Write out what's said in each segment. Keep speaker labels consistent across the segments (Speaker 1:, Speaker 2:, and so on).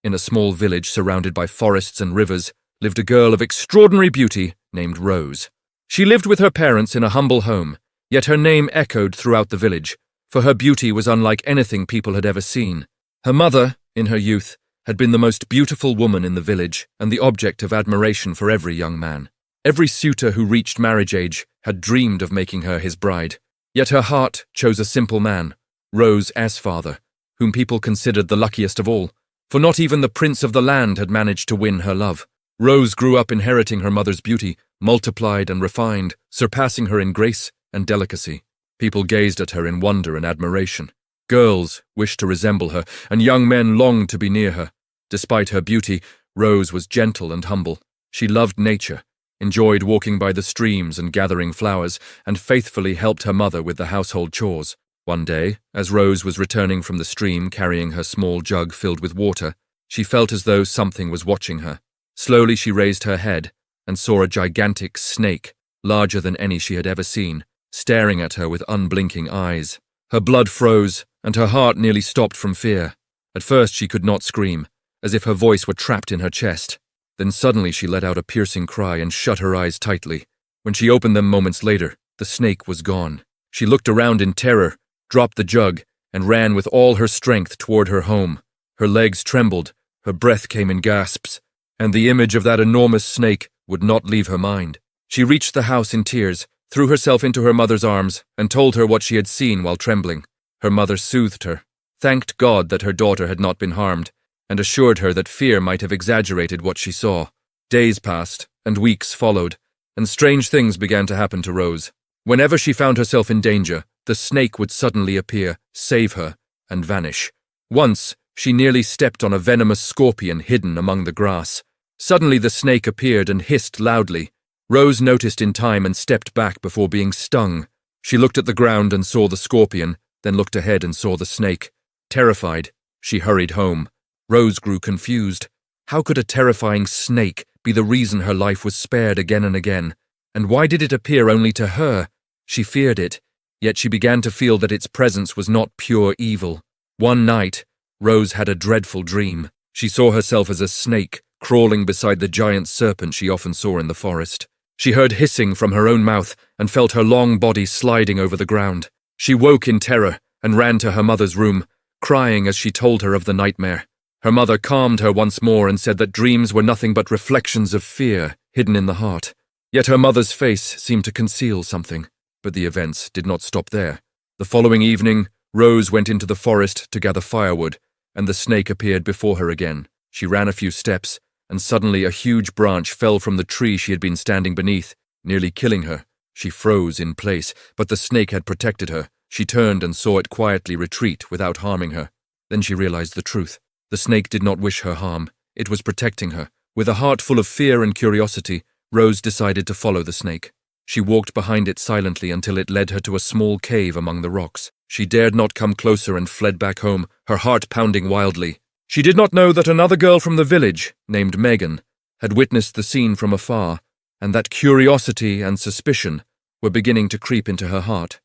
Speaker 1: In a small village surrounded by forests and rivers lived a girl of extraordinary beauty named Rose. She lived with her parents in a humble home, yet her name echoed throughout the village, for her beauty was unlike anything people had ever seen. Her mother, in her youth, had been the most beautiful woman in the village and the object of admiration for every young man. Every suitor who reached marriage age had dreamed of making her his bride. Yet her heart chose a simple man, Rose as father, whom people considered the luckiest of all, for not even the prince of the land had managed to win her love. Rose grew up inheriting her mother's beauty, multiplied and refined, surpassing her in grace and delicacy. People gazed at her in wonder and admiration. Girls wished to resemble her, and young men longed to be near her. Despite her beauty, Rose was gentle and humble. She loved nature, enjoyed walking by the streams and gathering flowers, and faithfully helped her mother with the household chores. One day, as Rose was returning from the stream carrying her small jug filled with water, she felt as though something was watching her. Slowly she raised her head and saw a gigantic snake, larger than any she had ever seen, staring at her with unblinking eyes. Her blood froze, and her heart nearly stopped from fear. At first she could not scream, as if her voice were trapped in her chest. Then suddenly she let out a piercing cry and shut her eyes tightly. When she opened them moments later, the snake was gone. She looked around in terror, dropped the jug, and ran with all her strength toward her home. Her legs trembled, her breath came in gasps, and the image of that enormous snake would not leave her mind. She reached the house in tears, threw herself into her mother's arms, and told her what she had seen while trembling. Her mother soothed her, thanked God that her daughter had not been harmed, and assured her that fear might have exaggerated what she saw. Days passed, and weeks followed, and strange things began to happen to Rose. Whenever she found herself in danger, the snake would suddenly appear, save her, and vanish. Once, she nearly stepped on a venomous scorpion hidden among the grass. Suddenly the snake appeared and hissed loudly. Rose noticed in time and stepped back before being stung. She looked at the ground and saw the scorpion, then looked ahead and saw the snake. Terrified, she hurried home. Rose grew confused. How could a terrifying snake be the reason her life was spared again and again? And why did it appear only to her? She feared it, yet she began to feel that its presence was not pure evil. One night, Rose had a dreadful dream. She saw herself as a snake, crawling beside the giant serpent she often saw in the forest. She heard hissing from her own mouth and felt her long body sliding over the ground. She woke in terror and ran to her mother's room, crying as she told her of the nightmare. Her mother calmed her once more and said that dreams were nothing but reflections of fear hidden in the heart. Yet her mother's face seemed to conceal something, but the events did not stop there. The following evening, Rose went into the forest to gather firewood, and the snake appeared before her again. She ran a few steps, and suddenly a huge branch fell from the tree she had been standing beneath, nearly killing her. She froze in place, but the snake had protected her. She turned and saw it quietly retreat without harming her. Then she realized the truth. The snake did not wish her harm. It was protecting her. With a heart full of fear and curiosity, Rose decided to follow the snake. She walked behind it silently until it led her to a small cave among the rocks. She dared not come closer and fled back home, her heart pounding wildly. She did not know that another girl from the village, named Megan, had witnessed the scene from afar, and that curiosity and suspicion were beginning to creep into her heart.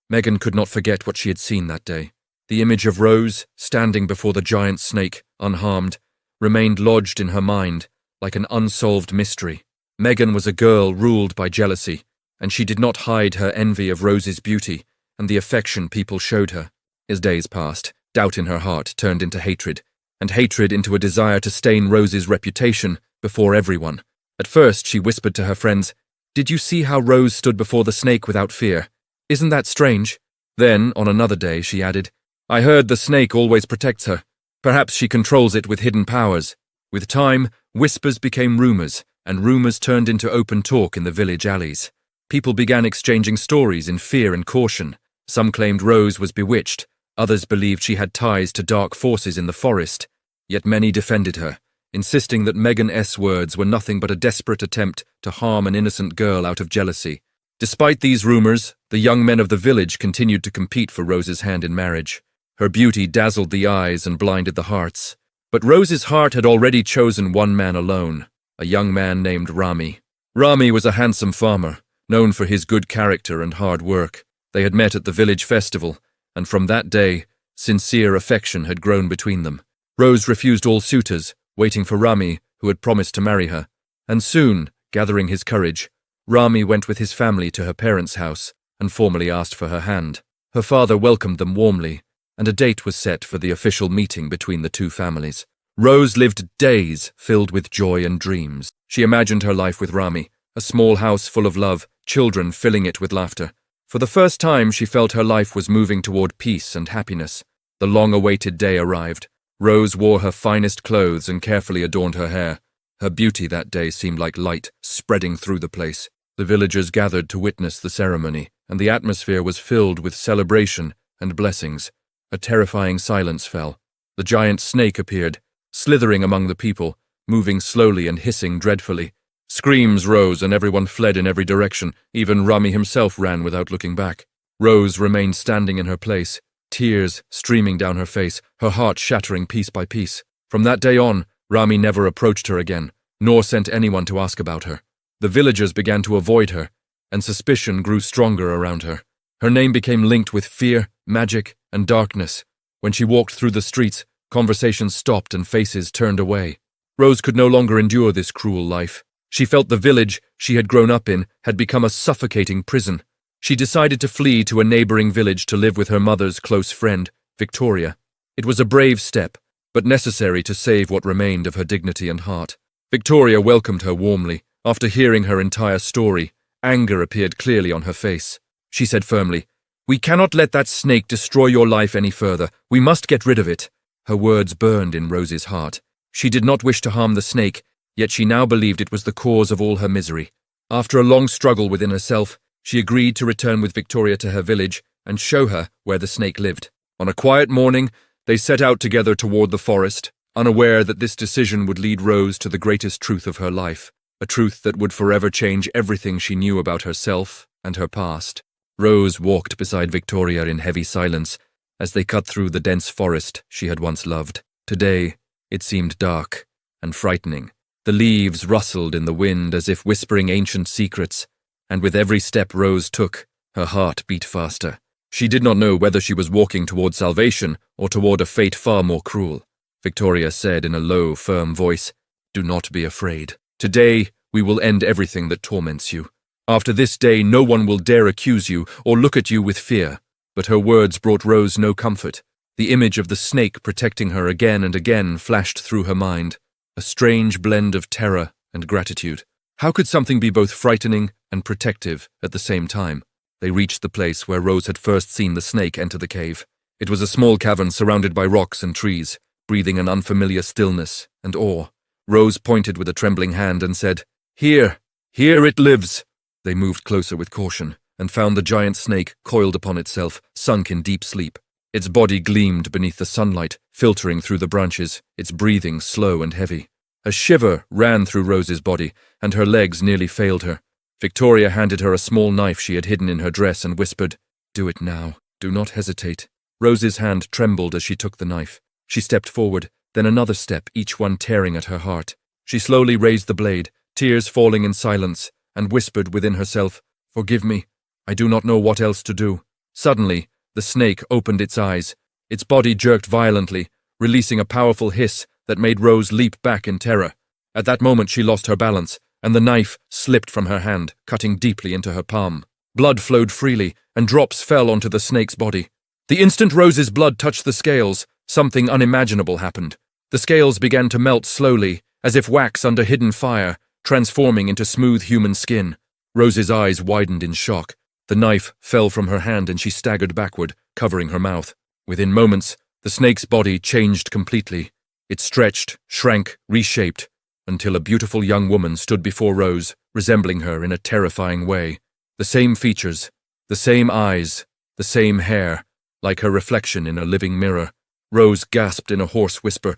Speaker 1: Megan could not forget what she had seen that day. The image of Rose, standing before the giant snake, unharmed, remained lodged in her mind like an unsolved mystery. Megan was a girl ruled by jealousy, and she did not hide her envy of Rose's beauty and the affection people showed her. As days passed, doubt in her heart turned into hatred, and hatred into a desire to stain Rose's reputation before everyone. At first, she whispered to her friends, "Did you see how Rose stood before the snake without fear? Isn't that strange?" Then, on another day, she added, "I heard the snake always protects her. Perhaps she controls it with hidden powers." With time, whispers became rumors, and rumors turned into open talk in the village alleys. People began exchanging stories in fear and caution. Some claimed Rose was bewitched, others believed she had ties to dark forces in the forest, yet many defended her, insisting that Megan S. words were nothing but a desperate attempt to harm an innocent girl out of jealousy. Despite these rumors, the young men of the village continued to compete for Rose's hand in marriage. Her beauty dazzled the eyes and blinded the hearts. But Rose's heart had already chosen one man alone, a young man named Rami. Rami was a handsome farmer, known for his good character and hard work. They had met at the village festival, and from that day, sincere affection had grown between them. Rose refused all suitors, waiting for Rami, who had promised to marry her. And soon, gathering his courage, Rami went with his family to her parents' house and formally asked for her hand. Her father welcomed them warmly, and a date was set for the official meeting between the two families. Rose lived days filled with joy and dreams. She imagined her life with Rami, a small house full of love, children filling it with laughter. For the first time, she felt her life was moving toward peace and happiness. The long-awaited day arrived. Rose wore her finest clothes and carefully adorned her hair. Her beauty that day seemed like light spreading through the place. The villagers gathered to witness the ceremony, and the atmosphere was filled with celebration and blessings. A terrifying silence fell. The giant snake appeared, slithering among the people, moving slowly and hissing dreadfully. Screams rose and everyone fled in every direction. Even Rami himself ran without looking back. Rose remained standing in her place, tears streaming down her face, her heart shattering piece by piece. From that day on, Rami never approached her again, nor sent anyone to ask about her. The villagers began to avoid her, and suspicion grew stronger around her. Her name became linked with fear, magic, and darkness. When she walked through the streets, conversations stopped and faces turned away. Rose could no longer endure this cruel life. She felt the village she had grown up in had become a suffocating prison. She decided to flee to a neighboring village to live with her mother's close friend, Victoria. It was a brave step, but necessary to save what remained of her dignity and heart. Victoria welcomed her warmly. After hearing her entire story, anger appeared clearly on her face. She said firmly, "We cannot let that snake destroy your life any further. We must get rid of it." Her words burned in Rose's heart. She did not wish to harm the snake, yet she now believed it was the cause of all her misery. After a long struggle within herself, she agreed to return with Victoria to her village and show her where the snake lived. On a quiet morning, they set out together toward the forest, unaware that this decision would lead Rose to the greatest truth of her life, a truth that would forever change everything she knew about herself and her past. Rose walked beside Victoria in heavy silence as they cut through the dense forest she had once loved. Today, it seemed dark and frightening. The leaves rustled in the wind as if whispering ancient secrets, and with every step Rose took, her heart beat faster. She did not know whether she was walking toward salvation or toward a fate far more cruel. Victoria said in a low, firm voice, "Do not be afraid. Today, we will end everything that torments you. After this day, no one will dare accuse you or look at you with fear." But her words brought Rose no comfort. The image of the snake protecting her again and again flashed through her mind, a strange blend of terror and gratitude. How could something be both frightening and protective at the same time? They reached the place where Rose had first seen the snake enter the cave. It was a small cavern surrounded by rocks and trees, breathing an unfamiliar stillness and awe. Rose pointed with a trembling hand and said, "Here it lives." They moved closer with caution and found the giant snake coiled upon itself, sunk in deep sleep. Its body gleamed beneath the sunlight, filtering through the branches, its breathing slow and heavy. A shiver ran through Rose's body, and her legs nearly failed her. Victoria handed her a small knife she had hidden in her dress and whispered, "Do it now. Do not hesitate." Rose's hand trembled as she took the knife. She stepped forward, then another step, each one tearing at her heart. She slowly raised the blade, tears falling in silence, and whispered within herself, "Forgive me. I do not know what else to do." Suddenly, the snake opened its eyes. Its body jerked violently, releasing a powerful hiss that made Rose leap back in terror. At that moment she lost her balance, and the knife slipped from her hand, cutting deeply into her palm. Blood flowed freely, and drops fell onto the snake's body. The instant Rose's blood touched the scales, something unimaginable happened. The scales began to melt slowly, as if wax under hidden fire, transforming into smooth human skin. Rose's eyes widened in shock. The knife fell from her hand and she staggered backward, covering her mouth. Within moments, the snake's body changed completely. It stretched, shrank, reshaped, until a beautiful young woman stood before Rose, resembling her in a terrifying way. The same features, the same eyes, the same hair, like her reflection in a living mirror. Rose gasped in a hoarse whisper,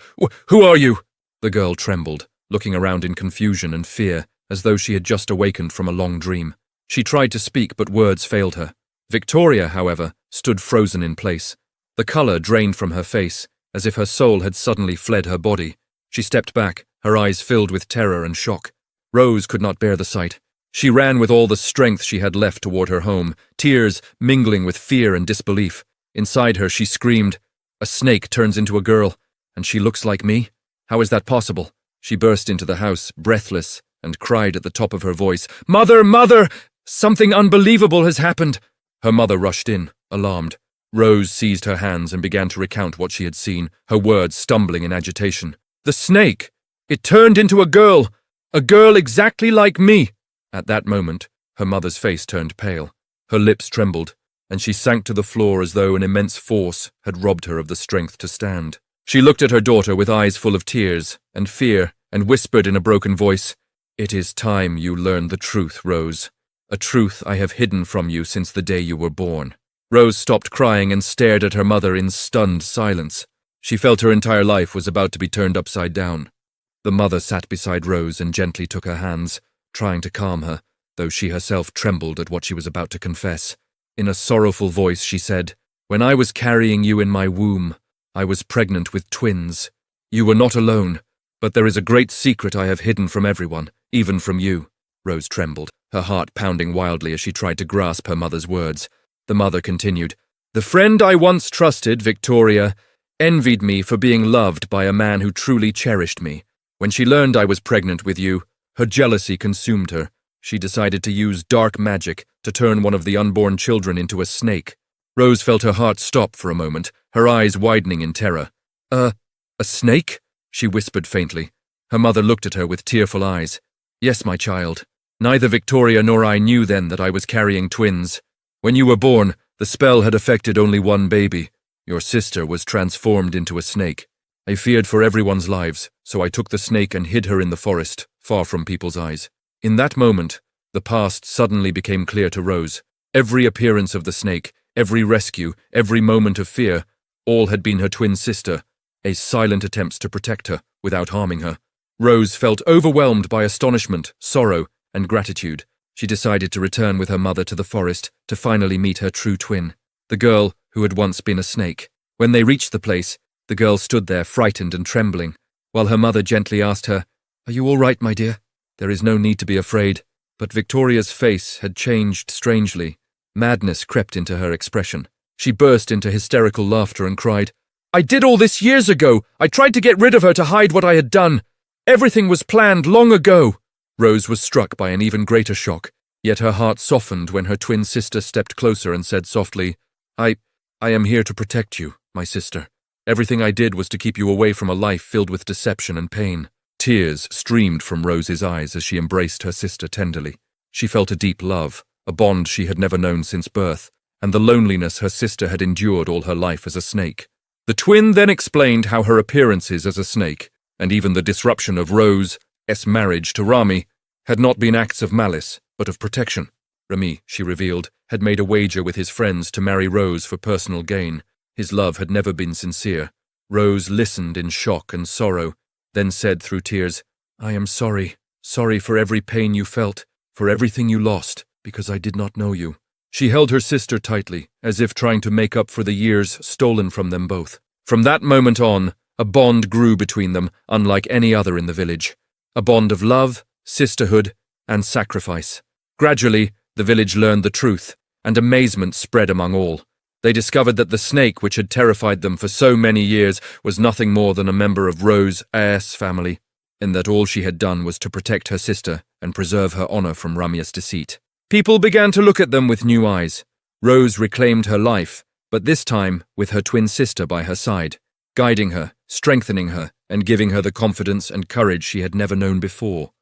Speaker 1: "Who are you?" The girl trembled, looking around in confusion and fear, as though she had just awakened from a long dream. She tried to speak, but words failed her. Victoria, however, stood frozen in place. The color drained from her face, as if her soul had suddenly fled her body. She stepped back, her eyes filled with terror and shock. Rose could not bear the sight. She ran with all the strength she had left toward her home, tears mingling with fear and disbelief. Inside her she screamed, "A snake turns into a girl. And she looks like me? How is that possible? She burst into the house, breathless, and cried at the top of her voice, "Mother, mother! Something unbelievable has happened!" Her mother rushed in, alarmed. Rose seized her hands and began to recount what she had seen, her words stumbling in agitation. "The snake! It turned into a girl exactly like me!" At that moment, her mother's face turned pale. Her lips trembled, and she sank to the floor as though an immense force had robbed her of the strength to stand. She looked at her daughter with eyes full of tears and fear and whispered in a broken voice, "It is time you learned the truth, Rose. A truth I have hidden from you since the day you were born." Rose stopped crying and stared at her mother in stunned silence. She felt her entire life was about to be turned upside down. The mother sat beside Rose and gently took her hands, trying to calm her, though she herself trembled at what she was about to confess. In a sorrowful voice she said, "When I was carrying you in my womb, I was pregnant with twins. You were not alone, but there is a great secret I have hidden from everyone, even from you." Rose trembled, her heart pounding wildly as she tried to grasp her mother's words. The mother continued, "The friend I once trusted, Victoria, envied me for being loved by a man who truly cherished me. When she learned I was pregnant with you, her jealousy consumed her. She decided to use dark magic to turn one of the unborn children into a snake." Rose felt her heart stop for a moment, her eyes widening in terror. A snake?" she whispered faintly. Her mother looked at her with tearful eyes. "Yes, my child. Neither Victoria nor I knew then that I was carrying twins. When you were born, the spell had affected only one baby. Your sister was transformed into a snake. I feared for everyone's lives, so I took the snake and hid her in the forest, far from people's eyes." In that moment, the past suddenly became clear to Rose. Every appearance of the snake, every rescue, every moment of fear, all had been her twin sister, a silent attempts to protect her without harming her. Rose felt overwhelmed by astonishment, sorrow, and gratitude. She decided to return with her mother to the forest to finally meet her true twin, the girl who had once been a snake. When they reached the place, the girl stood there frightened and trembling, while her mother gently asked her, "Are you all right, my dear? There is no need to be afraid." But Victoria's face had changed strangely. Madness crept into her expression. She burst into hysterical laughter and cried, "I did all this years ago! I tried to get rid of her to hide what I had done! Everything was planned long ago!" Rose was struck by an even greater shock, yet her heart softened when her twin sister stepped closer and said softly, I am here to protect you, my sister. Everything I did was to keep you away from a life filled with deception and pain." Tears streamed from Rose's eyes as she embraced her sister tenderly. She felt a deep love, a bond she had never known since birth, and the loneliness her sister had endured all her life as a snake. The twin then explained how her appearances as a snake, and even the disruption of Rose's marriage to Rami, had not been acts of malice, but of protection. Rami, she revealed, had made a wager with his friends to marry Rose for personal gain. His love had never been sincere. Rose listened in shock and sorrow, then said through tears, "I am sorry for every pain you felt, for everything you lost, because I did not know you." She held her sister tightly, as if trying to make up for the years stolen from them both. From that moment on, a bond grew between them, unlike any other in the village. A bond of love, sisterhood, and sacrifice. Gradually, the village learned the truth, and amazement spread among all. They discovered that the snake which had terrified them for so many years was nothing more than a member of Rose's family, and that all she had done was to protect her sister and preserve her honor from Ramia's deceit. People began to look at them with new eyes. Rose reclaimed her life, but this time with her twin sister by her side, guiding her, strengthening her, and giving her the confidence and courage she had never known before.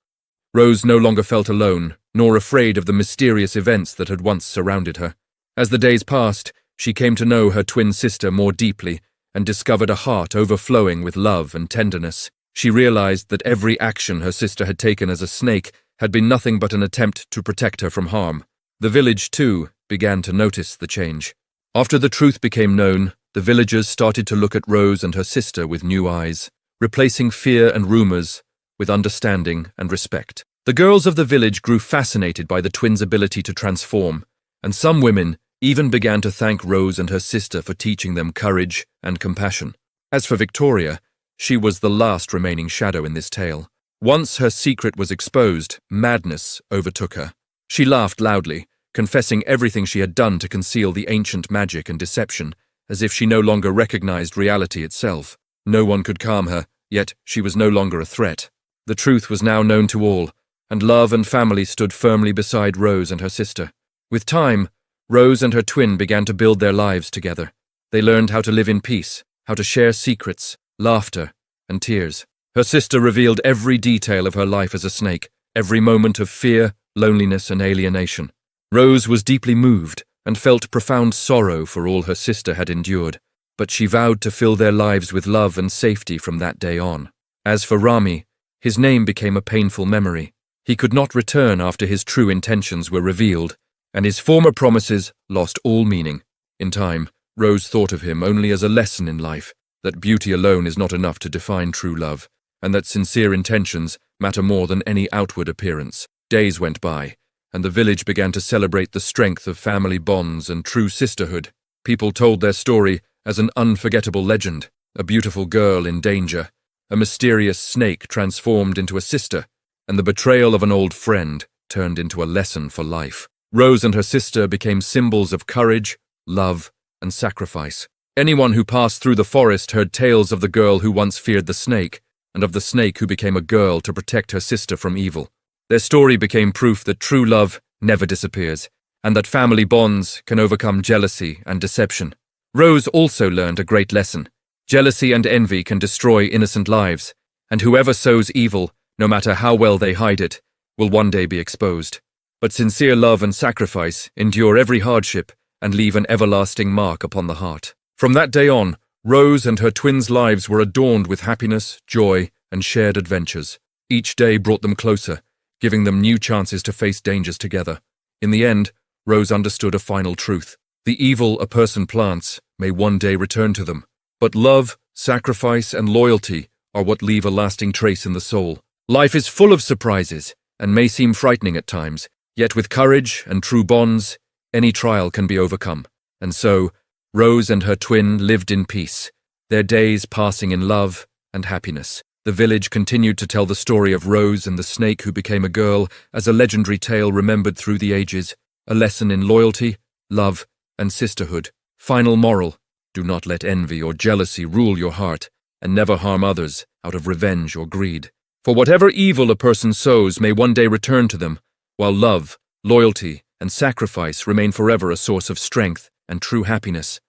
Speaker 1: Rose no longer felt alone, nor afraid of the mysterious events that had once surrounded her. As the days passed, she came to know her twin sister more deeply and discovered a heart overflowing with love and tenderness. She realized that every action her sister had taken as a snake had been nothing but an attempt to protect her from harm. The village, too, began to notice the change. After the truth became known, the villagers started to look at Rose and her sister with new eyes, replacing fear and rumors with understanding and respect. The girls of the village grew fascinated by the twins' ability to transform, and some women even began to thank Rose and her sister for teaching them courage and compassion. As for Victoria, she was the last remaining shadow in this tale. Once her secret was exposed, madness overtook her. She laughed loudly, confessing everything she had done to conceal the ancient magic and deception, as if she no longer recognized reality itself. No one could calm her, yet she was no longer a threat. The truth was now known to all, and love and family stood firmly beside Rose and her sister. With time, Rose and her twin began to build their lives together. They learned how to live in peace, how to share secrets, laughter, and tears. Her sister revealed every detail of her life as a snake, every moment of fear, loneliness, and alienation. Rose was deeply moved and felt profound sorrow for all her sister had endured, but she vowed to fill their lives with love and safety from that day on. As for Rami, his name became a painful memory. He could not return after his true intentions were revealed, and his former promises lost all meaning. In time, Rose thought of him only as a lesson in life, that beauty alone is not enough to define true love, and that sincere intentions matter more than any outward appearance. Days went by, and the village began to celebrate the strength of family bonds and true sisterhood. People told their story as an unforgettable legend, a beautiful girl in danger, a mysterious snake transformed into a sister, and the betrayal of an old friend turned into a lesson for life. Rose and her sister became symbols of courage, love, and sacrifice. Anyone who passed through the forest heard tales of the girl who once feared the snake, and of the snake who became a girl to protect her sister from evil. Their story became proof that true love never disappears, and that family bonds can overcome jealousy and deception. Rose also learned a great lesson. Jealousy and envy can destroy innocent lives, and whoever sows evil, no matter how well they hide it, will one day be exposed. But sincere love and sacrifice endure every hardship and leave an everlasting mark upon the heart. From that day on, Rose and her twins' lives were adorned with happiness, joy, and shared adventures. Each day brought them closer, giving them new chances to face dangers together. In the end, Rose understood a final truth. The evil a person plants may one day return to them, but love, sacrifice, and loyalty are what leave a lasting trace in the soul. Life is full of surprises and may seem frightening at times, yet with courage and true bonds, any trial can be overcome. And so, Rose and her twin lived in peace, their days passing in love and happiness. The village continued to tell the story of Rose and the snake who became a girl as a legendary tale remembered through the ages, a lesson in loyalty, love, and sisterhood. Final moral: do not let envy or jealousy rule your heart, and never harm others out of revenge or greed. For whatever evil a person sows may one day return to them, while love, loyalty, and sacrifice remain forever a source of strength and true happiness.